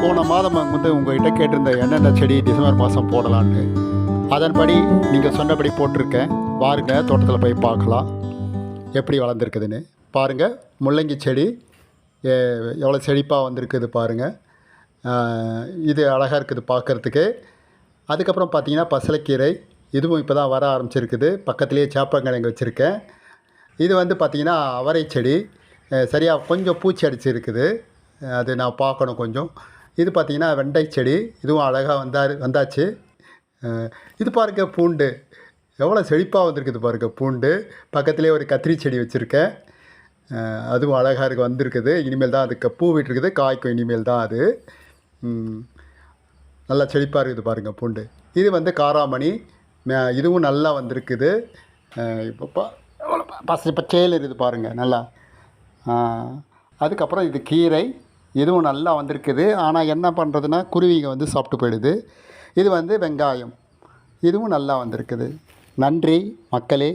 போன மாதம் வந்து உங்கள்கிட்ட கேட்டிருந்த என்னென்ன செடி டிசம்பர் மாதம் போடலான்ட்டு அதன்படி நீங்கள் சொன்னபடி போட்டிருக்கேன். பாருங்க, தோட்டத்தில் போய் பார்க்கலாம் எப்படி வளர்ந்துருக்குதுன்னு. பாருங்கள், முள்ளங்கி செடி எவ்வளோ செழிப்பாக வந்திருக்குது பாருங்கள். இது அழகாக இருக்குது பார்க்குறதுக்கு. அதுக்கப்புறம் பார்த்திங்கன்னா பசலைக்கீரை, இதுவும் இப்போ தான் வர ஆரம்பிச்சிருக்குது. பக்கத்துலேயே சேப்பங்கிழங்கு வச்சுருக்கேன். இது வந்து பார்த்திங்கன்னா அவரை செடி சரியாக கொஞ்சம் பூச்சி அடிச்சிருக்குது, அது நான் பார்க்கணும் கொஞ்சம். இது பார்த்திங்கன்னா வெண்டை செடி, இதுவும் அழகாக வந்தாச்சு. இது பாருங்க, பூண்டு எவ்வளோ செழிப்பாக வந்திருக்குது பாருங்கள். பூண்டு பக்கத்துலேயே ஒரு கத்திரி செடி வச்சுருக்கேன், அதுவும் அழகாக வந்திருக்குது. இனிமேல் தான் அதுக்கு பூ விட்டுருக்குது, காய்க்கும் இனிமேல் தான் அது. நல்லா செழிப்பாக இருக்குது பாருங்கள் பூண்டு. இது வந்து காராமணி, இதுவும் நல்லா வந்திருக்குது. இப்போ பச்சையில் இருக்குது பாருங்கள் நல்லா. அதுக்கப்புறம் இது கீரை, இதுவும் நல்லா வந்திருக்குது. ஆனால் என்ன பண்ணுறதுன்னா குருவிங்க வந்து சாப்பிட்டு போயிடுது. இது வந்து வெங்காயம், இதுவும் நல்லா வந்திருக்குது. நன்றி மக்களே.